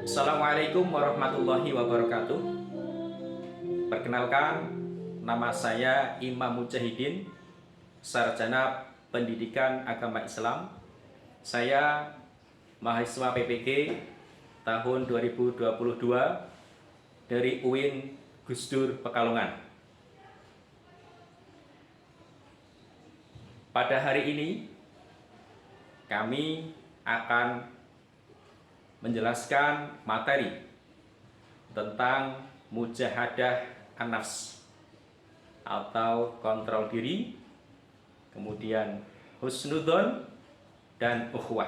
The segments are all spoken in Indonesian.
Assalamualaikum warahmatullahi wabarakatuh. Perkenalkan, nama saya Imam Mujahidin, Sarjana Pendidikan Agama Islam. Saya mahasiswa PPG tahun 2022 dari UIN Gus Dur Pekalongan. Pada hari ini kami akan menjelaskan materi tentang mujahadah an-nafs atau kontrol diri, kemudian husnudzon dan ukhuwah.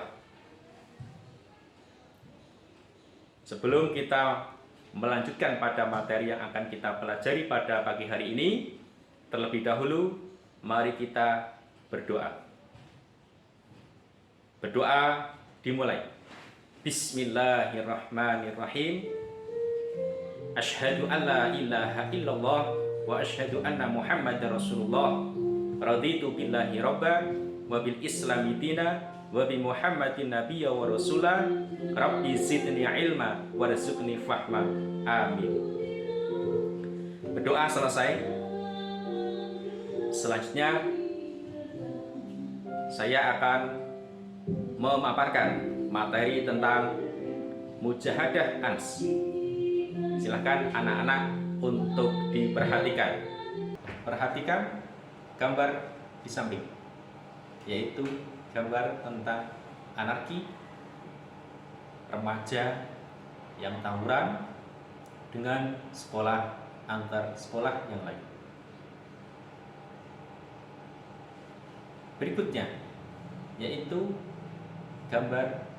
Sebelum kita melanjutkan pada materi yang akan kita pelajari pada pagi hari ini, terlebih dahulu mari kita berdoa. Berdoa dimulai. Bismillahirrahmanirrahim. Asyhadu an la ilaha illallah wa asyhadu anna Muhammadar Rasulullah. Raditu billahi rabba wa bil islami dina wa bi Muhammadin nabiyya wa rasula. Rabbi zidni ilma warzuqni fahma. Amin. Berdoa selesai. Selanjutnya saya akan memaparkan materi tentang mujahadah an-nafs. Silahkan anak-anak untuk diperhatikan. Perhatikan gambar di samping, yaitu gambar tentang anarki, remaja yang tawuran dengan sekolah antar sekolah yang lain. Berikutnya yaitu gambar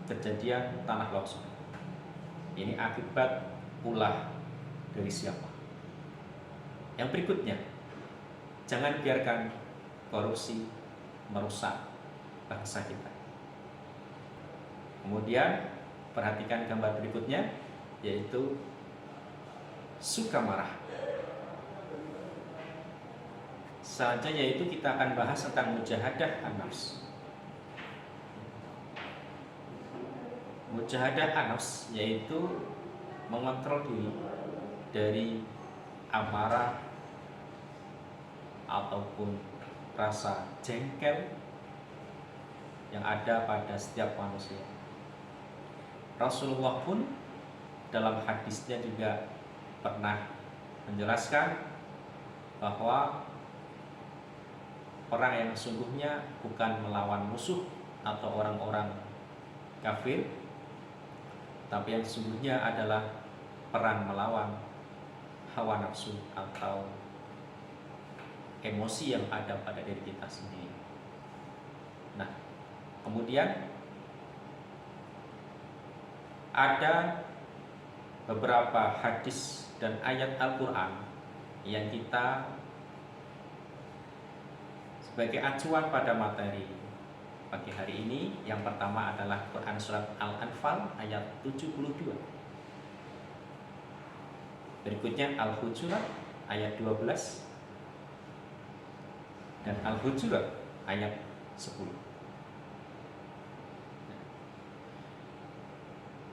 kejadian tanah longsor. Ini akibat ulah dari siapa? Yang berikutnya, jangan biarkan korupsi merusak bangsa kita. Kemudian perhatikan gambar berikutnya, yaitu suka marah. Selanjutnya yaitu kita akan bahas tentang mujahadah an-nafs. Mujahadah an-nafs yaitu mengontrol diri dari amarah ataupun rasa jengkel yang ada pada setiap manusia. Rasulullah pun dalam hadisnya juga pernah menjelaskan bahwa perang yang sesungguhnya bukan melawan musuh atau orang-orang kafir, tapi yang sesungguhnya adalah perang melawan hawa nafsu atau emosi yang ada pada diri kita sendiri. Nah, kemudian ada beberapa hadis dan ayat Al-Quran yang kita sebagai acuan pada materi pagi hari ini. Yang pertama adalah Quran Surat Al-Anfal ayat 72. Berikutnya Al-Hujurat ayat 12 dan Al-Hujurat ayat 10.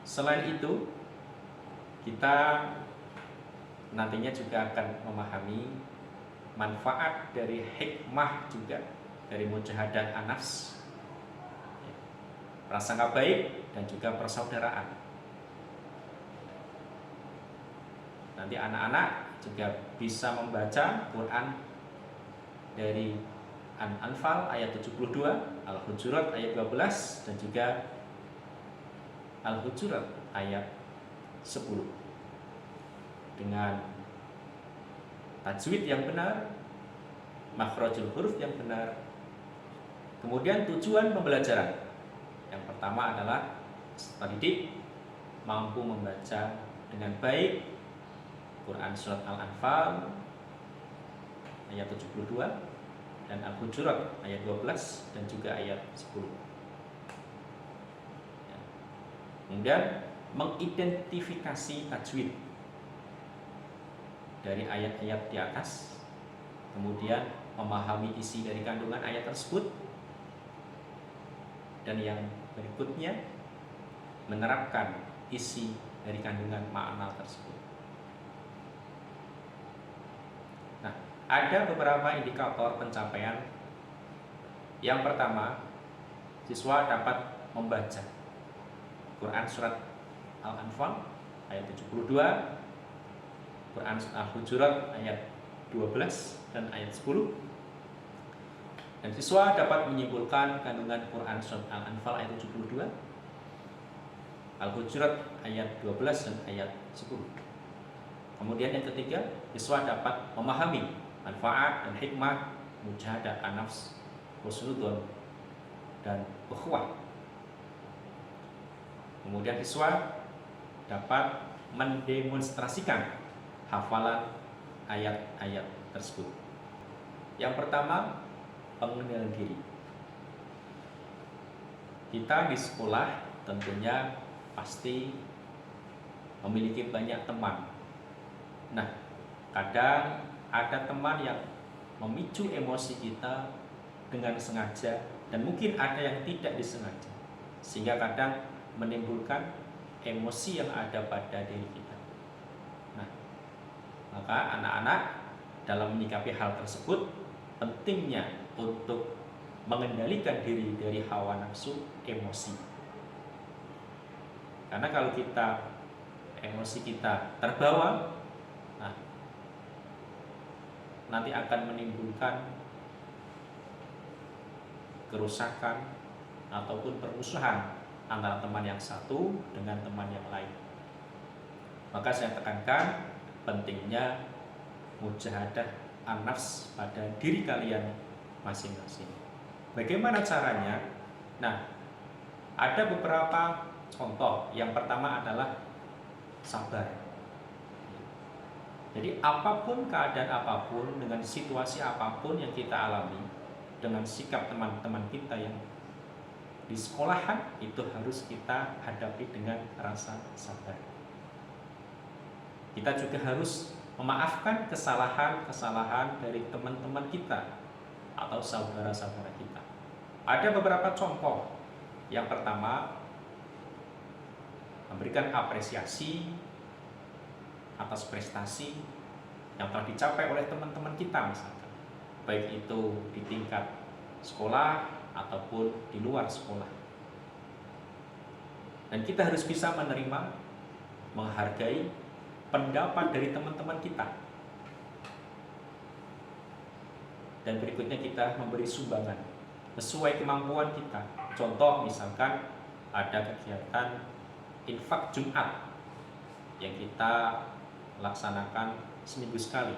Selain itu, kita nantinya juga akan memahami manfaat dari hikmah juga dari mujahadah an-nafs, prasangka baik dan juga persaudaraan. Nanti anak-anak juga bisa membaca Quran dari An-Anfal ayat 72, Al-Hujurat ayat 12 dan juga Al-Hujurat ayat 10 dengan tajwid yang benar, makhrajul huruf yang benar. Kemudian tujuan pembelajaran yang pertama adalah peserta didik mampu membaca dengan baik Quran Surat Al-Anfal ayat 72 dan Al-Hujurat ayat 12 dan juga ayat 10. Kemudian mengidentifikasi tajwid dari ayat-ayat di atas, kemudian memahami isi dari kandungan ayat tersebut, dan yang berikutnya menerapkan isi dari kandungan makna tersebut. Nah, ada beberapa indikator pencapaian. Yang pertama, siswa dapat membaca Quran surat Al-Anfal ayat 72, Quran surat Al-Hujurat ayat 12 dan ayat 10. Dan siswa dapat menyimpulkan kandungan Quran surat Al-Anfal ayat 72, Al-Hujurat ayat 12 dan ayat 10. Kemudian yang ketiga, siswa dapat memahami manfaat dan hikmah mujahadah an-nafs, husnudzon dan ukhuwah. Kemudian siswa dapat mendemonstrasikan hafalan ayat-ayat tersebut. Yang pertama, pengenalan diri. Kita di sekolah tentunya pasti memiliki banyak teman. Nah, kadang ada teman yang memicu emosi kita dengan sengaja dan mungkin ada yang tidak disengaja, sehingga kadang menimbulkan emosi yang ada pada diri kita. Nah, maka anak-anak dalam menyikapi hal tersebut pentingnya untuk mengendalikan diri dari hawa nafsu emosi. Karena kalau emosi kita terbawa, nah, nanti akan menimbulkan kerusakan ataupun permusuhan antara teman yang satu dengan teman yang lain. Maka saya tekankan pentingnya mujahadah an-nafs pada diri kalian masing-masing. Bagaimana caranya? Nah, ada beberapa contoh. Yang pertama adalah sabar. Jadi apapun keadaan apapun, dengan situasi apapun yang kita alami, dengan sikap teman-teman kita yang di sekolahan, itu harus kita hadapi dengan rasa sabar. Kita juga harus memaafkan kesalahan-kesalahan dari teman-teman kita atau saudara-saudara kita. Ada beberapa contoh. Yang pertama, memberikan apresiasi atas prestasi yang telah dicapai oleh teman-teman kita misalkan, baik itu di tingkat sekolah ataupun di luar sekolah. Dan kita harus bisa menerima, menghargai pendapat dari teman-teman kita. Dan berikutnya kita memberi sumbangan sesuai kemampuan kita. Contoh misalkan ada kegiatan infak Jumat yang kita laksanakan seminggu sekali.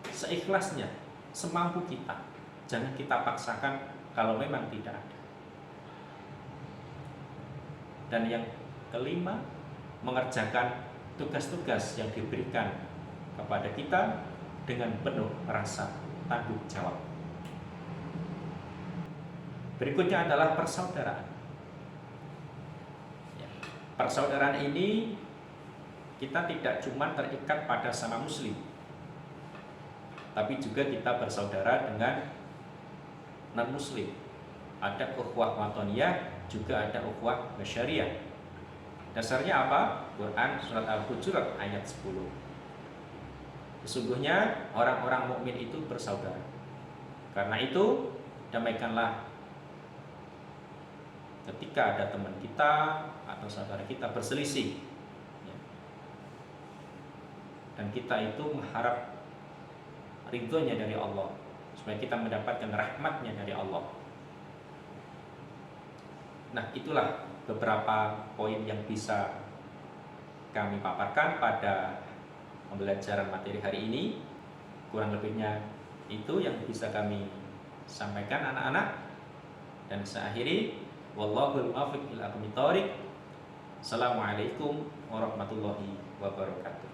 Seikhlasnya, semampu kita. Jangan kita paksakan kalau memang tidak ada. Dan yang kelima, mengerjakan tugas-tugas yang diberikan kepada kita dengan penuh rasa tanggung jawab. Berikutnya adalah persaudaraan. Persaudaraan ini kita tidak cuma terikat pada sama muslim, tapi juga kita bersaudara dengan non-muslim. Ada ukhuwah watoniyah, juga ada ukhuwah basyariyah. Dasarnya apa? Quran surat Al-Hujurat ayat 10. Sesungguhnya orang-orang mukmin itu bersaudara. Karena itu, damaikanlah ketika ada teman kita atau saudara kita berselisih, dan kita itu mengharap ridhonya dari Allah, supaya kita mendapatkan rahmatnya dari Allah. Nah, itulah beberapa poin yang bisa kami paparkan pada pembelajaran materi hari ini. Kurang lebihnya itu yang bisa kami sampaikan anak-anak. Dan saya akhiri, wallahul muwaffiq ila aqwamit thoriq. Assalamualaikum warahmatullahi wabarakatuh.